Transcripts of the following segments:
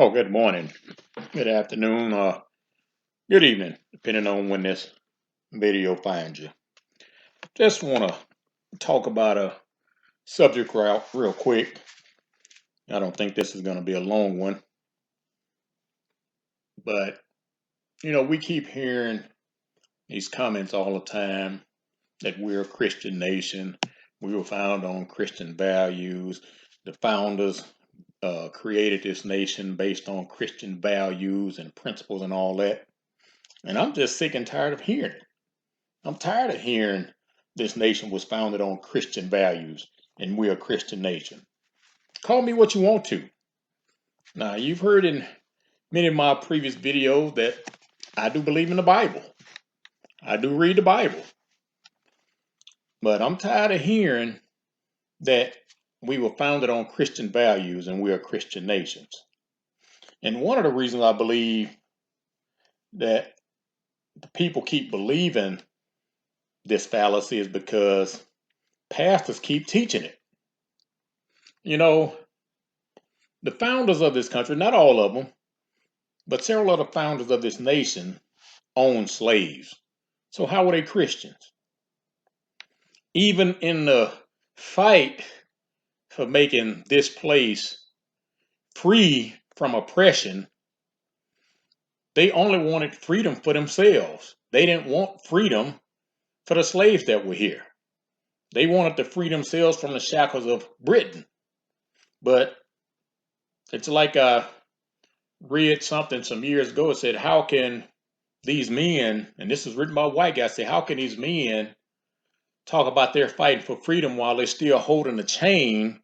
Oh, good morning, good afternoon, good evening, depending on when this video finds you. Just want to talk about a subject real quick. I don't think this is going to be a long one, but we keep hearing these comments all the time that we're a Christian nation. We were founded on Christian values. The founders created this nation based on Christian values and principles and all that. And I'm just sick and tired of hearing it. I'm tired of hearing this nation was founded on Christian values and we're a Christian nation. Call me what you want to. Now, you've heard in many of my previous videos that I do believe in the Bible. I do read the Bible. But I'm tired of hearing that we were founded on Christian values and we are Christian nations. And one of the reasons I believe that the people keep believing this fallacy is because pastors keep teaching it. The founders of this country, not all of them, but several of the founders of this nation owned slaves. So how were they Christians? Even in the fight for making this place free from oppression, they only wanted freedom for themselves. They didn't want freedom for the slaves that were here. They wanted to free themselves from the shackles of Britain. But it's like I read something some years ago. It said, how can these men, and this is written by white guys, say, how can these men talk about their fighting for freedom while they're still holding a chain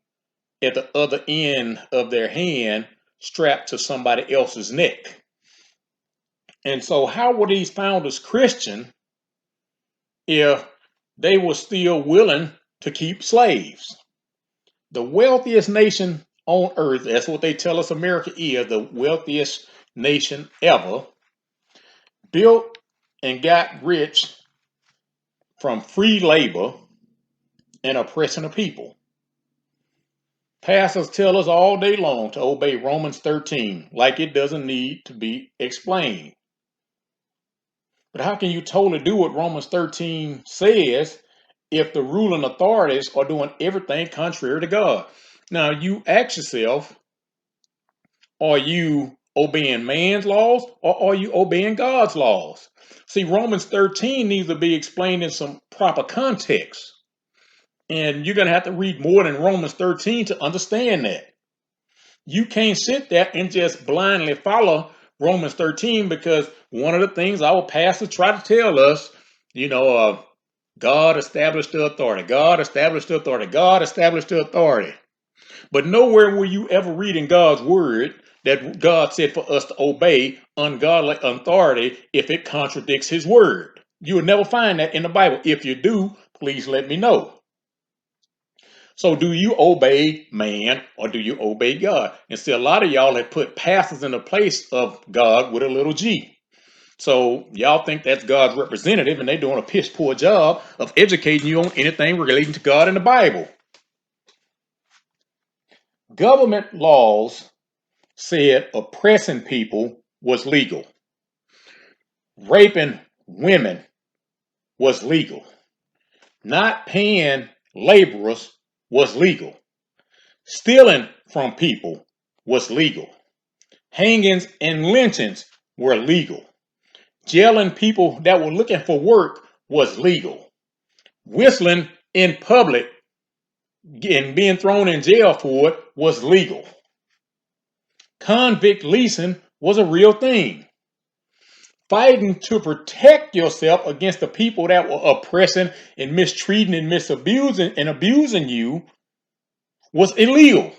at the other end of their hand strapped to somebody else's neck? And so how were these founders Christian if they were still willing to keep slaves? The wealthiest nation on earth, that's what they tell us America is, the wealthiest nation ever, built and got rich from free labor and oppressing the people. Pastors tell us all day long to obey Romans 13 like it doesn't need to be explained. But how can you totally do what Romans 13 says if the ruling authorities are doing everything contrary to God? Now, you ask yourself, are you obeying man's laws or are you obeying God's laws? See, Romans 13 needs to be explained in some proper context. And you're going to have to read more than Romans 13 to understand that. You can't sit there and just blindly follow Romans 13 because one of the things our pastors try to tell us, God established the authority. God established the authority. God established the authority. But nowhere will you ever read in God's word that God said for us to obey ungodly authority if it contradicts his word. You will never find that in the Bible. If you do, please let me know. So do you obey man or do you obey God? And see, a lot of y'all have put pastors in the place of God with a little g. So y'all think that's God's representative and they're doing a piss poor job of educating you on anything relating to God in the Bible. Government laws said oppressing people was legal. Raping women was legal. Not paying laborers was legal. Stealing from people was legal. Hangings and lynchings were legal. Jailing people that were looking for work was legal. Whistling in public and being thrown in jail for it was legal. Convict leasing was a real thing. Fighting to protect yourself against the people that were oppressing and mistreating and misabusing and abusing you was illegal.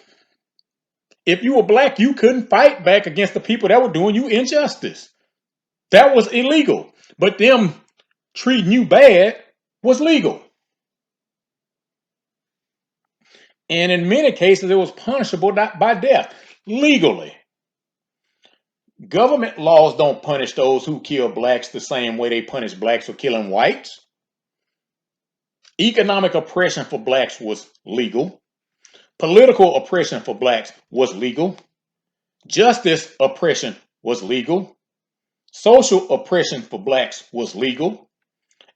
If you were black, you couldn't fight back against the people that were doing you injustice. That was illegal. But them treating you bad was legal. And in many cases, it was punishable by death, legally. Government laws don't punish those who kill blacks the same way they punish blacks for killing whites. Economic oppression for blacks was legal. Political oppression for blacks was legal. Justice oppression was legal. Social oppression for blacks was legal.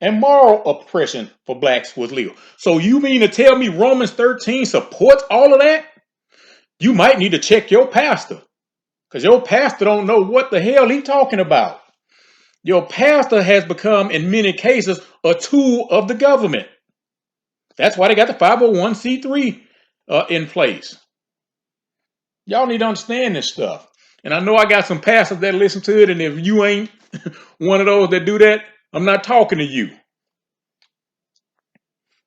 And moral oppression for blacks was legal. So you mean to tell me Romans 13 supports all of that? You might need to check your pastor, because your pastor don't know what the hell he talking about. Your pastor has become, in many cases, a tool of the government. That's why they got the 501c3 in place. Y'all need to understand this stuff. And I know I got some pastors that listen to it, and if you ain't one of those that do that, I'm not talking to you.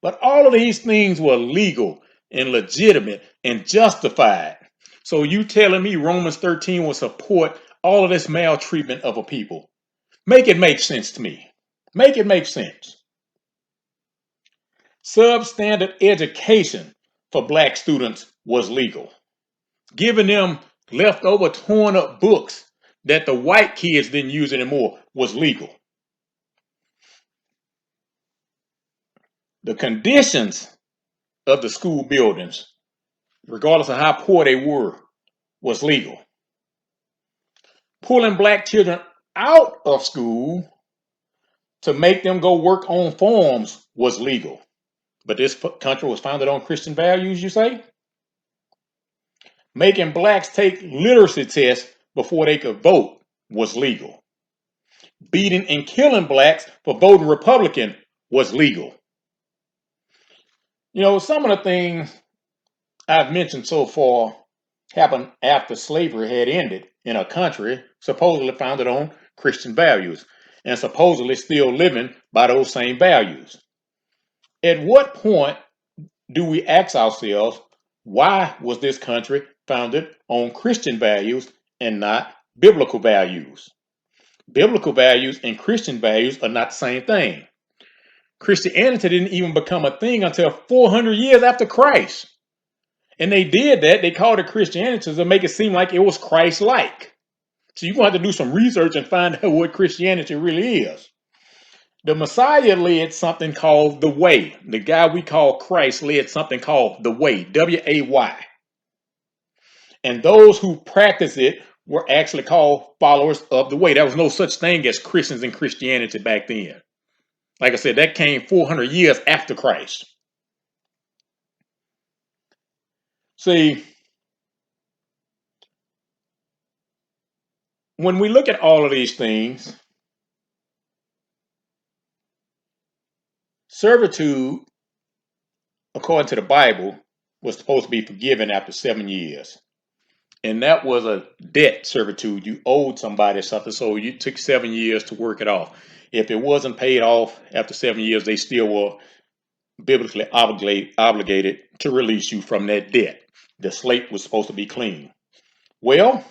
But all of these things were legal and legitimate and justified. So you telling me Romans 13 will support all of this maltreatment of a people? Make it make sense to me. Make it make sense. Substandard education for black students was legal. Giving them leftover torn up books that the white kids didn't use anymore was legal. The conditions of the school buildings, regardless of how poor they were, was legal. Pulling black children out of school to make them go work on farms was legal. But this country was founded on Christian values, you say? Making blacks take literacy tests before they could vote was legal. Beating and killing blacks for voting Republican was legal. You know, some of the things I've mentioned so far happened after slavery had ended in a country supposedly founded on Christian values and supposedly still living by those same values. At what point do we ask ourselves, why was this country founded on Christian values and not biblical values? Biblical values and Christian values are not the same thing. Christianity didn't even become a thing until 400 years after Christ. And they did that. They called it Christianity to make it seem like it was Christ-like. So you're going to have to do some research and find out what Christianity really is. The Messiah led something called the Way. The guy we call Christ led something called the Way, W-A-Y. And those who practiced it were actually called followers of the Way. There was no such thing as Christians in Christianity back then. Like I said, that came 400 years after Christ. See, when we look at all of these things, servitude, according to the Bible, was supposed to be forgiven after 7 years. And that was a debt servitude. You owed somebody something, so you took 7 years to work it off. If it wasn't paid off after 7 years, they still were biblically obligated to release you from that debt. The slate was supposed to be clean. Well,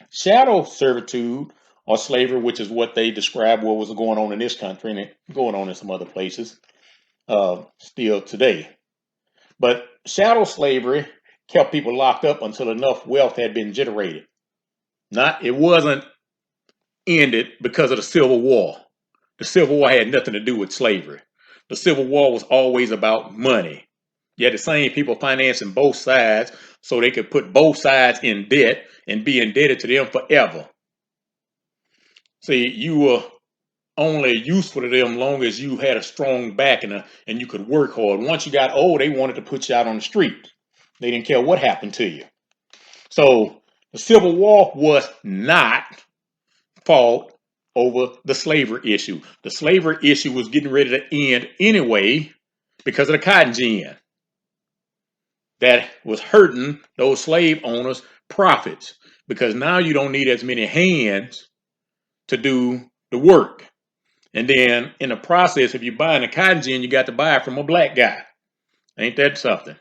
shadow servitude or slavery, which is what they describe what was going on in this country and going on in some other places still today. But shadow slavery kept people locked up until enough wealth had been generated. It wasn't ended because of the Civil War. The Civil War had nothing to do with slavery. The Civil War was always about money. You had the same people financing both sides so they could put both sides in debt and be indebted to them forever. See, you were only useful to them long as you had a strong back and you could work hard. Once you got old, they wanted to put you out on the street. They didn't care what happened to you. So the Civil War was not fought over the slavery issue. The slavery issue was getting ready to end anyway because of the cotton gin that was hurting those slave owners' profits, because now you don't need as many hands to do the work. And then in the process, if you're buying a cotton gin, you got to buy it from a black guy. Ain't that something?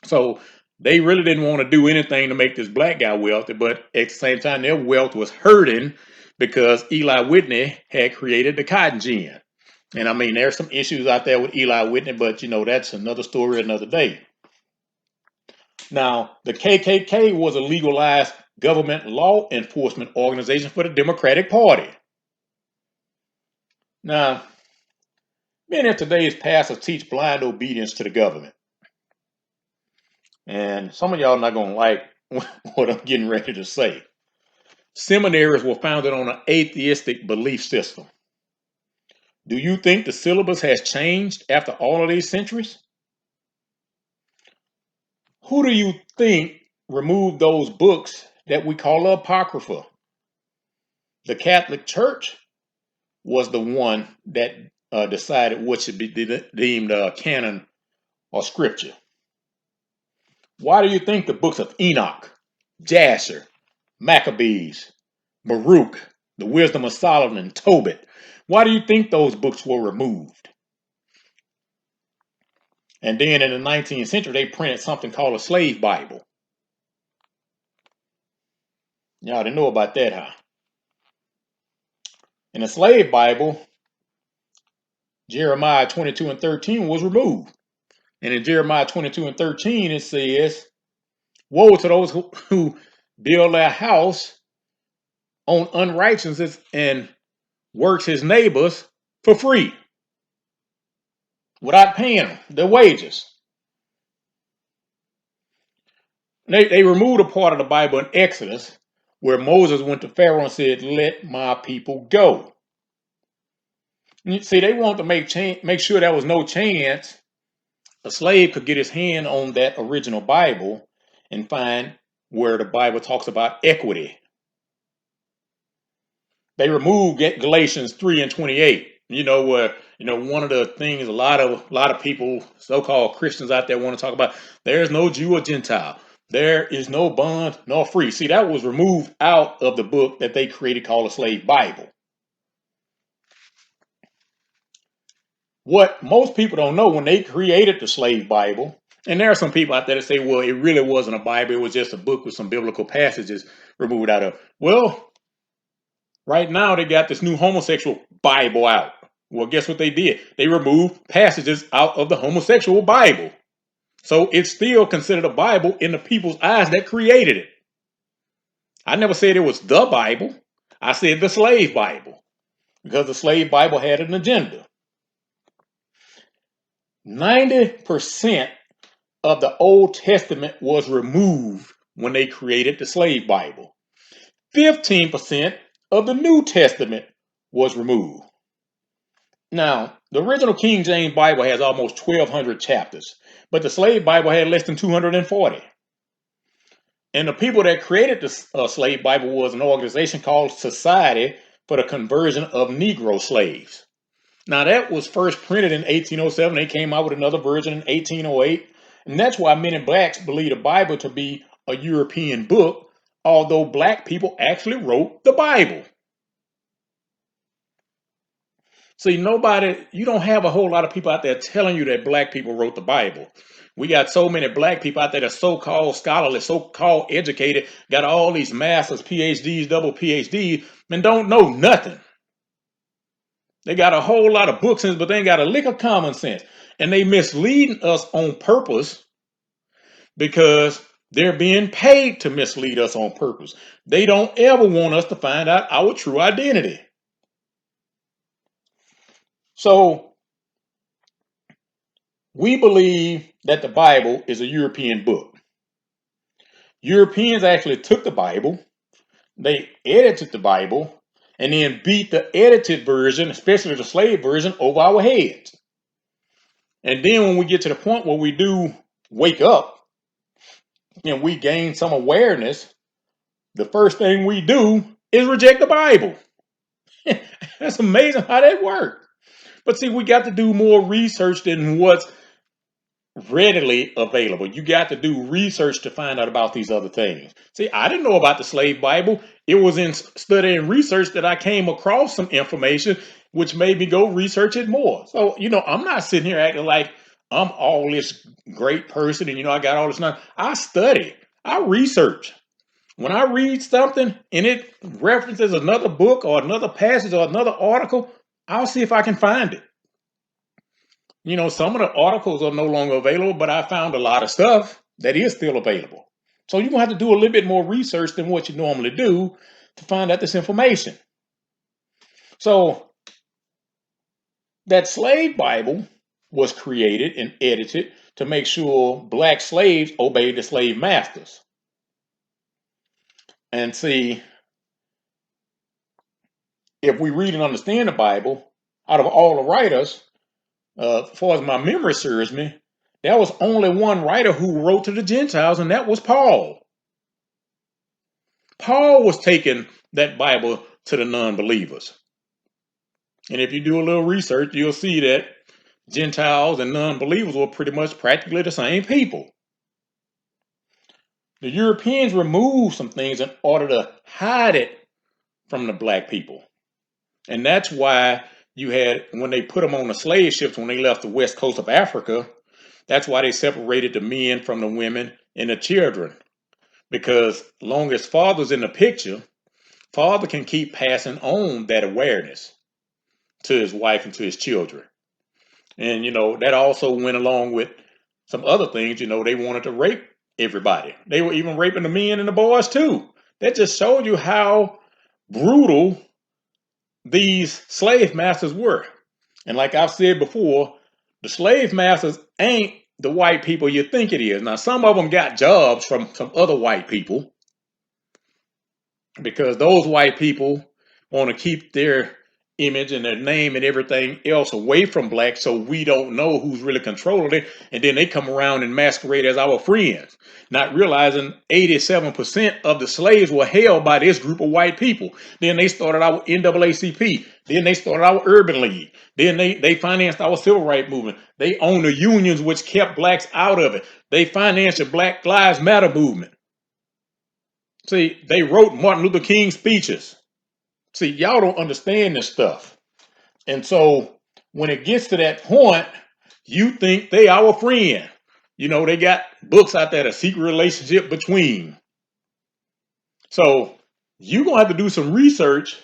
So they really didn't want to do anything to make this black guy wealthy, but at the same time, their wealth was hurting because Eli Whitney had created the cotton gin. And I mean, there's some issues out there with Eli Whitney, but you know, that's another story another day. Now, the KKK was a legalized government law enforcement organization for the Democratic Party. Now, many of today's pastors teach blind obedience to the government. And some of y'all are not going to like what I'm getting ready to say. Seminaries were founded on an atheistic belief system. Do you think the syllabus has changed after all of these centuries? Who do you think removed those books that we call Apocrypha? The Catholic Church was the one that decided what should be deemed canon or scripture. Why do you think the books of Enoch, Jasher, Maccabees, Baruch, the Wisdom of Solomon, Tobit, why do you think those books were removed? And then in the 19th century, they printed something called a slave Bible. Y'all didn't know about that, huh? In the slave Bible, Jeremiah 22 and 13 was removed. And in Jeremiah 22 and 13, it says, woe to those who build their house on unrighteousness and works his neighbors for free without paying them their wages. They removed a part of the Bible in Exodus where Moses went to Pharaoh and said, let my people go. See, they wanted to make sure there was no chance a slave could get his hand on that original Bible and find where the Bible talks about equity. They removed Galatians 3 and 28. Where one of the things a lot of people, so-called Christians out there, want to talk about, there's no Jew or Gentile. There is no bond nor free. See, that was removed out of the book that they created called a slave Bible. What most people don't know, when they created the slave Bible, and there are some people out there that say, well, it really wasn't a Bible, it was just a book with some biblical passages removed out of it. Well, right now they got this new homosexual Bible out. Well, guess what they did? They removed passages out of the homosexual Bible. So it's still considered a Bible in the people's eyes that created it. I never said it was the Bible. I said the slave Bible, because the slave Bible had an agenda. 90% of the Old Testament was removed when they created the slave Bible. 15% of the New Testament was removed. Now, the original King James Bible has almost 1,200 chapters, but the slave Bible had less than 240. And the people that created the slave Bible was an organization called Society for the Conversion of Negro Slaves. Now, that was first printed in 1807. They came out with another version in 1808. And that's why many blacks believe the Bible to be a European book, although black people actually wrote the Bible. See, you don't have a whole lot of people out there telling you that black people wrote the Bible. We got so many black people out there that are so-called scholarly, so-called educated, got all these masters, PhDs, double PhDs, and don't know nothing. They got a whole lot of book sense, but they ain't got a lick of common sense. And they misleading us on purpose because they're being paid to mislead us on purpose. They don't ever want us to find out our true identity. So we believe that the Bible is a European book. Europeans actually took the Bible, they edited the Bible, and then beat the edited version, especially the slave version, over our heads. And then when we get to the point where we do wake up and we gain some awareness, the first thing we do is reject the Bible. That's amazing how that works. But see, we got to do more research than what's readily available. You got to do research to find out about these other things. See, I didn't know about the slave Bible. It was in studying research that I came across some information which made me go research it more. So, I'm not sitting here acting like I'm all this great person and, I got all this knowledge. I study, I research. When I read something and it references another book or another passage or another article, I'll see if I can find it. Some of the articles are no longer available, but I found a lot of stuff that is still available. So you're going to have to do a little bit more research than what you normally do to find out this information. So that slave Bible was created and edited to make sure black slaves obeyed the slave masters. And see, if we read and understand the Bible, out of all the writers, as far as my memory serves me, there was only one writer who wrote to the Gentiles, and that was Paul. Paul was taking that Bible to the non-believers. And if you do a little research, you'll see that Gentiles and non-believers were pretty much practically the same people. The Europeans removed some things in order to hide it from the black people. And that's why you had, when they put them on the slave ships, when they left the west coast of Africa, that's why they separated the men from the women and the children. Because long as father's in the picture, father can keep passing on that awareness to his wife and to his children. And, that also went along with some other things. They wanted to rape everybody. They were even raping the men and the boys too. That just showed you how brutal these slave masters were. And like I've said before, the slave masters ain't the white people you think it is. Now, some of them got jobs from some other white people because those white people want to keep their image and their name and everything else away from blacks, so we don't know who's really controlling it. And then they come around and masquerade as our friends, not realizing 87% of the slaves were held by this group of white people. Then they started our NAACP. Then they started our Urban League. Then they financed our civil rights movement. They owned the unions, which kept blacks out of it. They financed the Black Lives Matter movement. See, they wrote Martin Luther King speeches. See, y'all don't understand this stuff. And so when it gets to that point, you think they our friend. They got books out there, A Secret Relationship Between. So you're going to have to do some research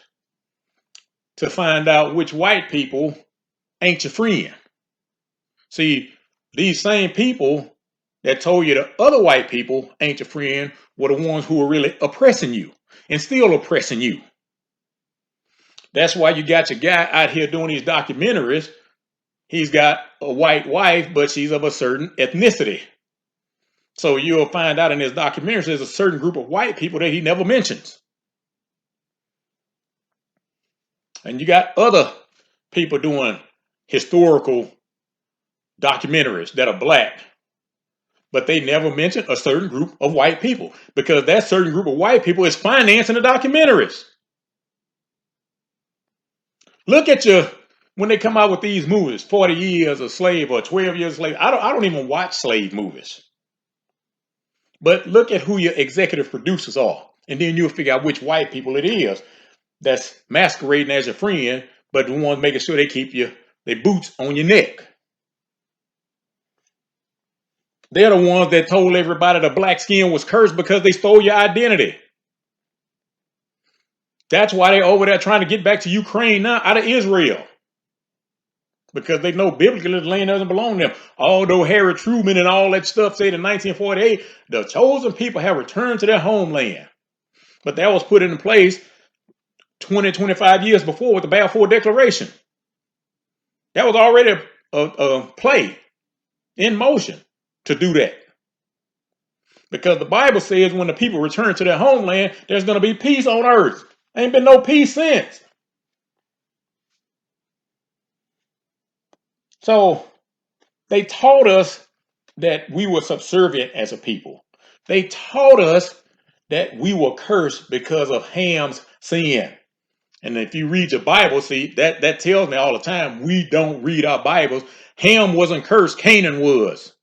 to find out which white people ain't your friend. See, these same people that told you the other white people ain't your friend were the ones who were really oppressing you and still oppressing you. That's why you got your guy out here doing these documentaries. He's got a white wife, but she's of a certain ethnicity. So you'll find out in his documentaries there's a certain group of white people that he never mentions. And you got other people doing historical documentaries that are black, but they never mention a certain group of white people because that certain group of white people is financing the documentaries. Look at when they come out with these movies, 40 years a slave or 12 years a slave. I don't even watch slave movies. But look at who your executive producers are. And then you'll figure out which white people it is that's masquerading as your friend, but the ones making sure they keep their boots on your neck. They're the ones that told everybody the black skin was cursed because they stole your identity. That's why they're over there trying to get back to Ukraine now out of Israel. Because they know biblically the land doesn't belong to them. Although Harry Truman and all that stuff said in 1948, the chosen people have returned to their homeland. But that was put into place 20, 25 years before with the Balfour Declaration. That was already a play in motion to do that. Because the Bible says when the people return to their homeland, there's going to be peace on earth. Ain't been no peace since. So they taught us that we were subservient as a people. They taught us that we were cursed because of Ham's sin. And if you read your Bible, see, that tells me all the time, we don't read our Bibles. Ham wasn't cursed, Canaan was.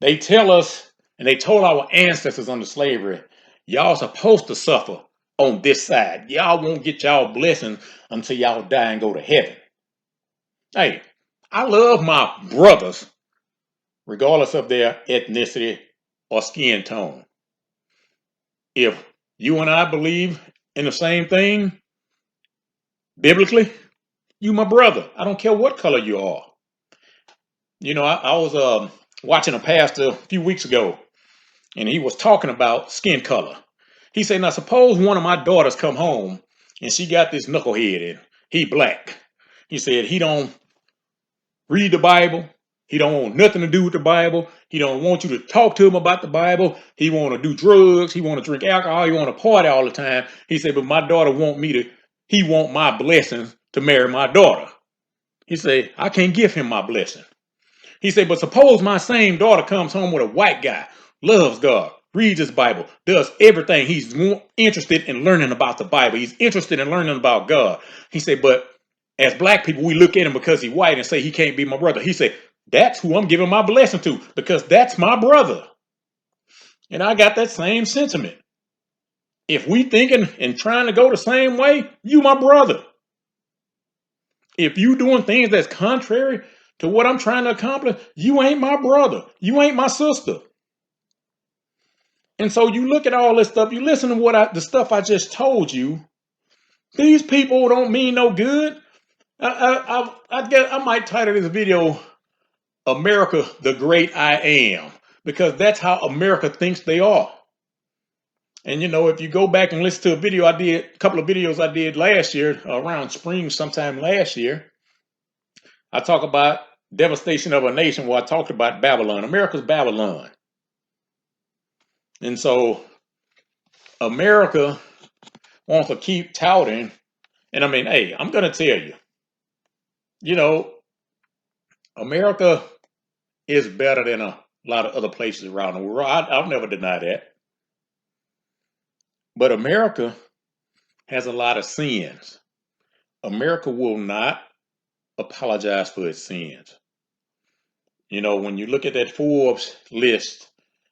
They tell us, and they told our ancestors under slavery, y'all supposed to suffer on this side. Y'all won't get y'all blessings until y'all die and go to heaven. Hey, I love my brothers, regardless of their ethnicity or skin tone. If you and I believe in the same thing, biblically, you my brother. I don't care what color you are. I was watching a pastor a few weeks ago, and he was talking about skin color. He said, now suppose one of my daughters come home, and she got this knucklehead, and he black. He said he don't read the Bible. He don't want nothing to do with the Bible. He don't want you to talk to him about the Bible. He want to do drugs. He want to drink alcohol. He want to party all the time. He said, but my daughter he want my blessings to marry my daughter. He said, I can't give him my blessing. He said, but suppose my same daughter comes home with a white guy, loves God, reads his Bible, does everything. He's more interested in learning about the Bible. He's interested in learning about God. He said, but as black people, we look at him because he's white and say he can't be my brother. He said, that's who I'm giving my blessing to because that's my brother. And I got that same sentiment. If we thinking and trying to go the same way, you my brother. If you doing things that's contrary to what I'm trying to accomplish, you ain't my brother. You ain't my sister. And so you look at all this stuff, you listen to the stuff I just told you. These people don't mean no good. I guess I might title this video America the Great I Am, because that's how America thinks they are. And you know, if you go back and listen to a couple of videos I did last year, around spring sometime last year, I talk about devastation of a nation where I talked about Babylon. America's Babylon. And so America wants to keep touting. And I mean, hey, I'm going to tell you, you know, America is better than a lot of other places around the world. I'll never deny that. But America has a lot of sins. America will not apologize for its sins. You know, when you look at that Forbes list,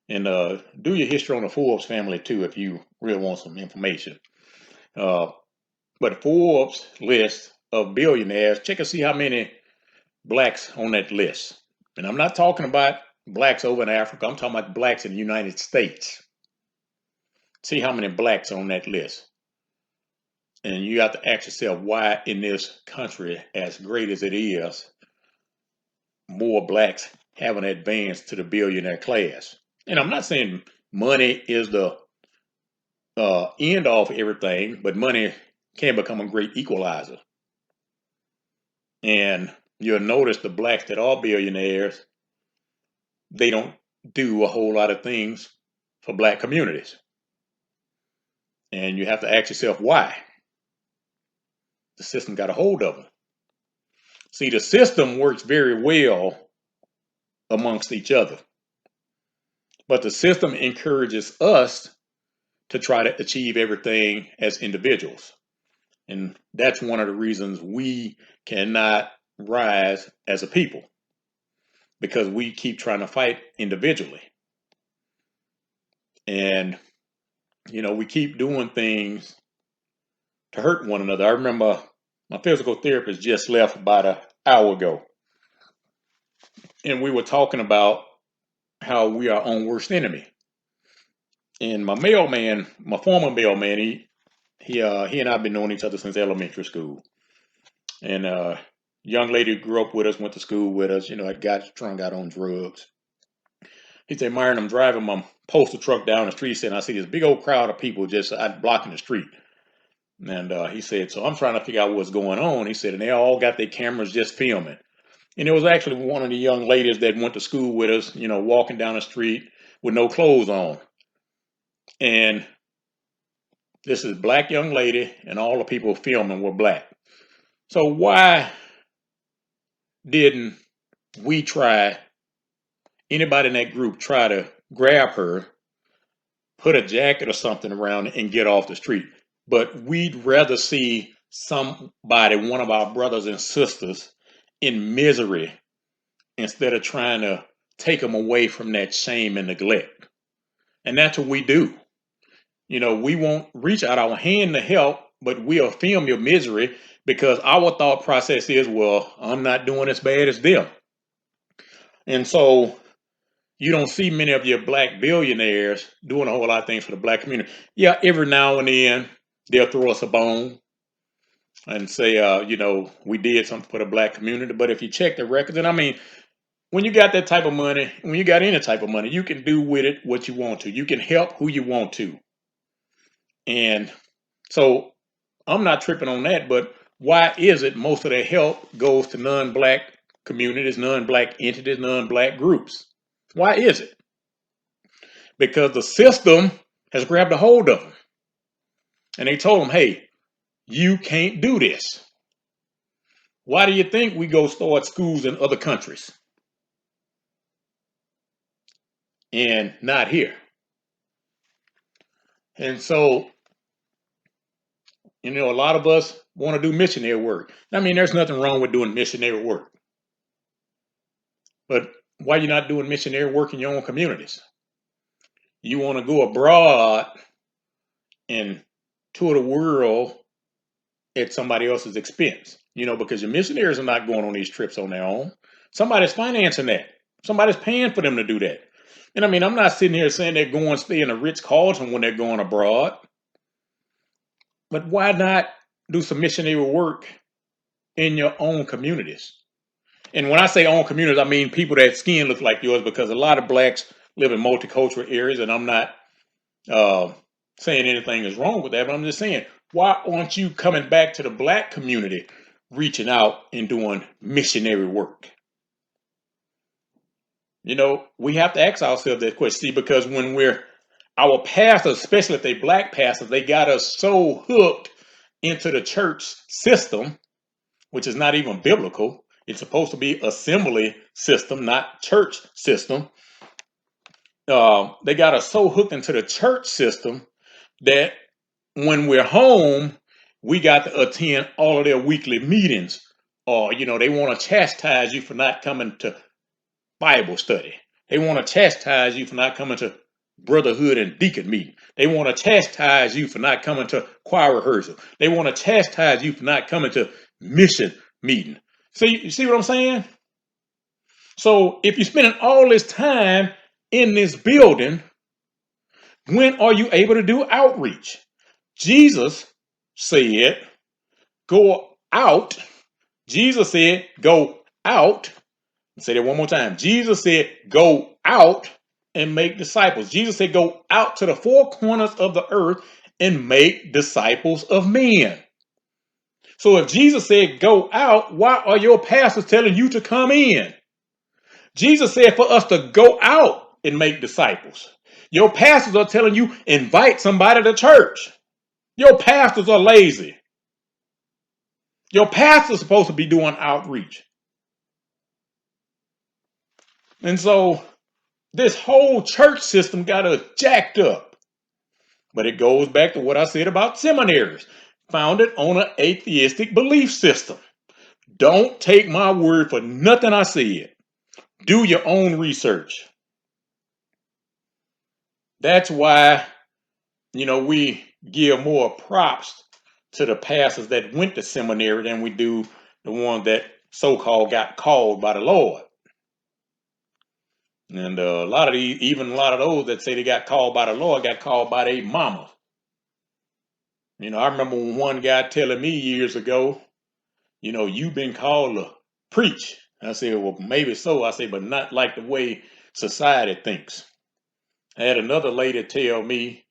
and do your history on the Forbes family too, if you really want some information. But Forbes list of billionaires, check and see how many blacks on that list. And I'm not talking about blacks over in Africa. I'm talking about blacks in the United States. See how many blacks are on that list. And you have to ask yourself why in this country, as great as it is, more blacks haven't advanced to the billionaire class. And I'm not saying money is the end of everything, but money can become a great equalizer. And you'll notice the blacks that are billionaires, they don't do a whole lot of things for black communities. And you have to ask yourself why. The system got a hold of them. See, the system works very well amongst each other. But the system encourages us to try to achieve everything as individuals. And that's one of the reasons we cannot rise as a people, because we keep trying to fight individually. And, you know, we keep doing things to hurt one another. I remember my physical therapist just left about an hour ago. And we were talking about how we are our own worst enemy. And my former mailman, he and I've been knowing each other since elementary school. And young lady grew up with us, went to school with us, you know, had got strung out on drugs. He said, Myron, I'm driving my postal truck down the street, and I see this big old crowd of people just blocking the street. And he said, so I'm trying to figure out what's going on. He said, and they all got their cameras just filming. And it was actually one of the young ladies that went to school with us, you know, walking down the street with no clothes on. And this is a black young lady, and all the people filming were black. So why didn't anybody in that group try to grab her, put a jacket or something around it, and get off the street? But we'd rather see one of our brothers and sisters, in misery instead of trying to take them away from that shame and neglect. And that's what we do. You know, we won't reach out our hand to help, but we'll film your misery because our thought process is, well, I'm not doing as bad as them. And so you don't see many of your black billionaires doing a whole lot of things for the black community. Yeah, every now and then they'll throw us a bone and say, you know, we did something for the black community. But if you check the records, and I mean, when you got that type of money, when you got any type of money, you can do with it what you want to. You can help who you want to. And so I'm not tripping on that, but why is it most of the help goes to non-black communities, non-black entities, non-black groups. Why is it? Because the system has grabbed a hold of them. And they told them, hey, you can't do this. Why do you think we go start schools in other countries and not here? And so, a lot of us want to do missionary work. I mean, there's nothing wrong with doing missionary work. But why are you not doing missionary work in your own communities? You want to go abroad and tour the world at somebody else's expense, because your missionaries are not going on these trips on their own. Somebody's financing that. Somebody's paying for them to do that. And I mean, I'm not sitting here saying they're going to stay in a Ritz-Carlton when they're going abroad. But why not do some missionary work in your own communities? And when I say own communities, I mean people that skin looks like yours, because a lot of blacks live in multicultural areas, and I'm not saying anything is wrong with that, but I'm just saying, why aren't you coming back to the black community, reaching out and doing missionary work? We have to ask ourselves that question. See, because when our pastors, especially if they black pastors, they got us so hooked into the church system, which is not even biblical. It's supposed to be assembly system, not church system. They got us so hooked into the church system that when we're home, we got to attend all of their weekly meetings. Or, they want to chastise you for not coming to Bible study. They want to chastise you for not coming to brotherhood and deacon meeting. They want to chastise you for not coming to choir rehearsal. They want to chastise you for not coming to mission meeting. See, you see what I'm saying? So if you're spending all this time in this building, when are you able to do outreach? Jesus said, go out. Jesus said, go out. Say that one more time. Jesus said, go out and make disciples. Jesus said, go out to the four corners of the earth and make disciples of men. So if Jesus said, go out, why are your pastors telling you to come in? Jesus said for us to go out and make disciples. Your pastors are telling you, invite somebody to church. Your pastors are lazy. Your pastor's supposed to be doing outreach. And so this whole church system got us jacked up. But it goes back to what I said about seminaries, founded on an atheistic belief system. Don't take my word for nothing I said. Do your own research. That's why, we give more props to the pastors that went to seminary than we do the ones that so-called got called by the Lord. And a lot of those that say they got called by the Lord got called by their mama. I remember one guy telling me years ago, you've been called to preach. I said, well, maybe so. I said, but not like the way society thinks. I had another lady tell me,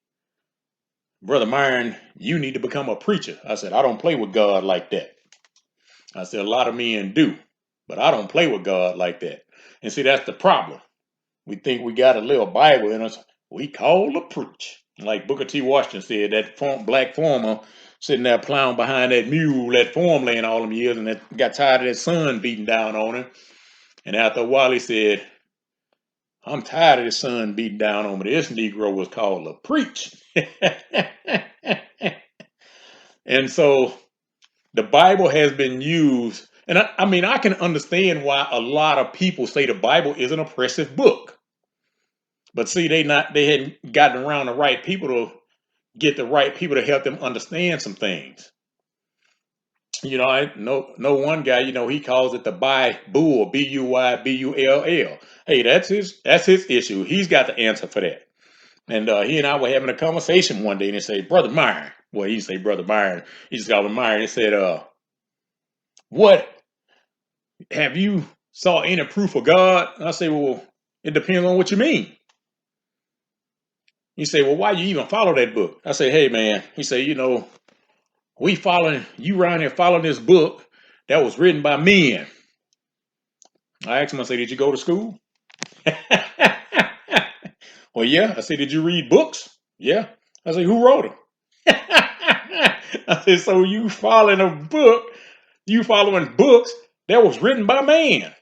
Brother Myron, you need to become a preacher. I said, I don't play with God like that. I said, a lot of men do, but I don't play with God like that. And see, that's the problem. We think we got a little Bible in us. We call to preach. Like Booker T. Washington said, that black farmer sitting there plowing behind that mule, that farmland all them years, and that got tired of that sun beating down on him. And after a while, he said, I'm tired of the sun beating down on me. This Negro was called to preach. And so the Bible has been used. And I mean, I can understand why a lot of people say the Bible is an oppressive book. But see, they hadn't gotten around the right people to get the right people to help them understand some things. I know one guy, he calls it the Bible, Buybull. Hey, that's his issue. He's got the answer for that. And he and I were having a conversation one day, and he said, Brother Myron. Well, he say Brother Myron. He just called him Myron. He said, what have you saw any proof of God? And I say, well, it depends on what you mean. He say, well, why you even follow that book? I say, hey, man. He say, you around here following this book that was written by men. I asked him, I said, did you go to school? Well, yeah. I said, did you read books? Yeah. I said, who wrote them? I said, so you following books that was written by man.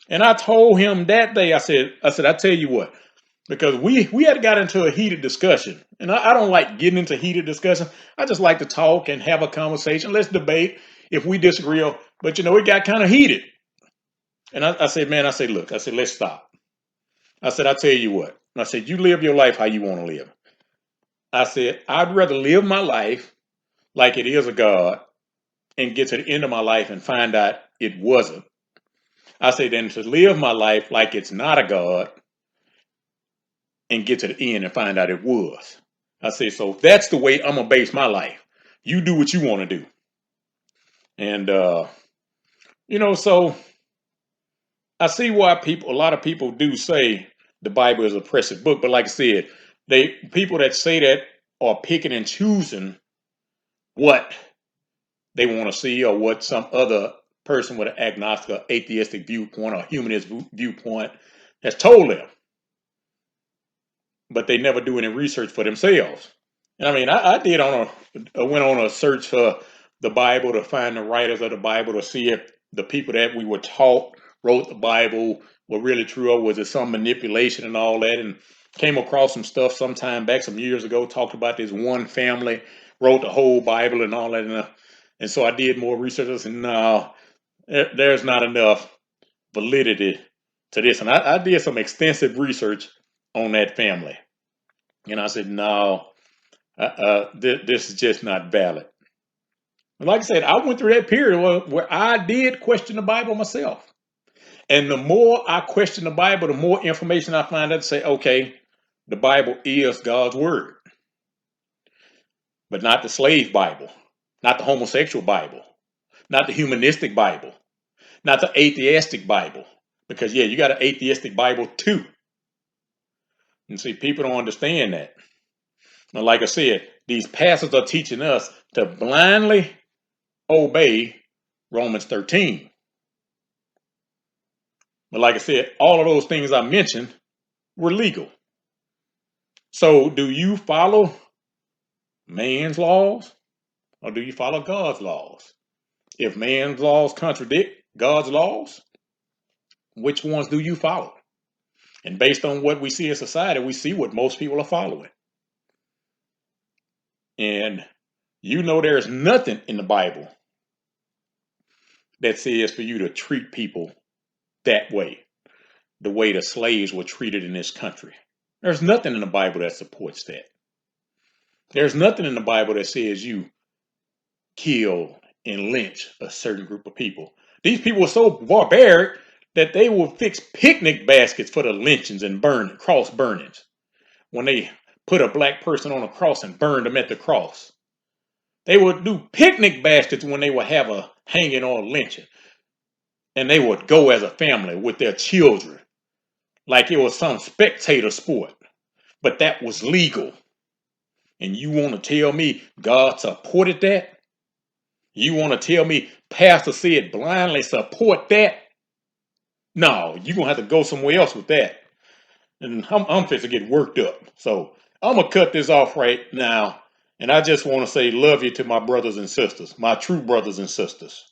And I told him that day, I tell you what, because we had got into a heated discussion. And I don't like getting into heated discussion. I just like to talk and have a conversation. Let's debate if we disagree. But it got kind of heated. And I said, man, look, let's stop. I said, I tell you what. I said, you live your life how you want to live. I said, I'd rather live my life like it is a God and get to the end of my life and find out it wasn't. I said, than to live my life like it's not a God and get to the end and find out it was. I said, so that's the way I'm going to base my life. You do what you want to do. And, so I see why a lot of people do say the Bible is a oppressive book. But like I said, people that say that are picking and choosing what they want to see or what some other person with an agnostic or atheistic viewpoint or humanist viewpoint has told them. But they never do any research for themselves. And I mean, I went on a search for the Bible to find the writers of the Bible to see if the people that we were taught wrote the Bible were really true or was it some manipulation and all that. And came across some stuff sometime back, some years ago, talked about this one family wrote the whole Bible and all that. And so I did more research. I said, no, there's not enough validity to this. And I did some extensive research on that family. And I said, no, this is just not valid. And like I said, I went through that period where I did question the Bible myself. And the more I question the Bible, the more information I find out to say, okay, the Bible is God's word. But not the slave Bible, not the homosexual Bible, not the humanistic Bible, not the atheistic Bible. Because, yeah, you got an atheistic Bible too. And see, people don't understand that. And like I said, these pastors are teaching us to blindly obey Romans 13. But like I said, all of those things I mentioned were legal. So do you follow man's laws or do you follow God's laws? If man's laws contradict God's laws, which ones do you follow? And based on what we see in society, we see what most people are following. And there's nothing in the Bible that says for you to treat people that way, the way the slaves were treated in this country. There's nothing in the Bible that supports that. There's nothing in the Bible that says you kill and lynch a certain group of people. These people were so barbaric that they would fix picnic baskets for the lynchings and cross burnings. When they put a black person on a cross and burned them at the cross. They would do picnic baskets when they would have a hanging or a lynching. And they would go as a family with their children like it was some spectator sport. But that was legal. And you want to tell me God supported that? You want to tell me Pastor said blindly support that? No, you're going to have to go somewhere else with that. And I'm fixing to get worked up. So I'm going to cut this off right now. And I just want to say love you to my brothers and sisters, my true brothers and sisters.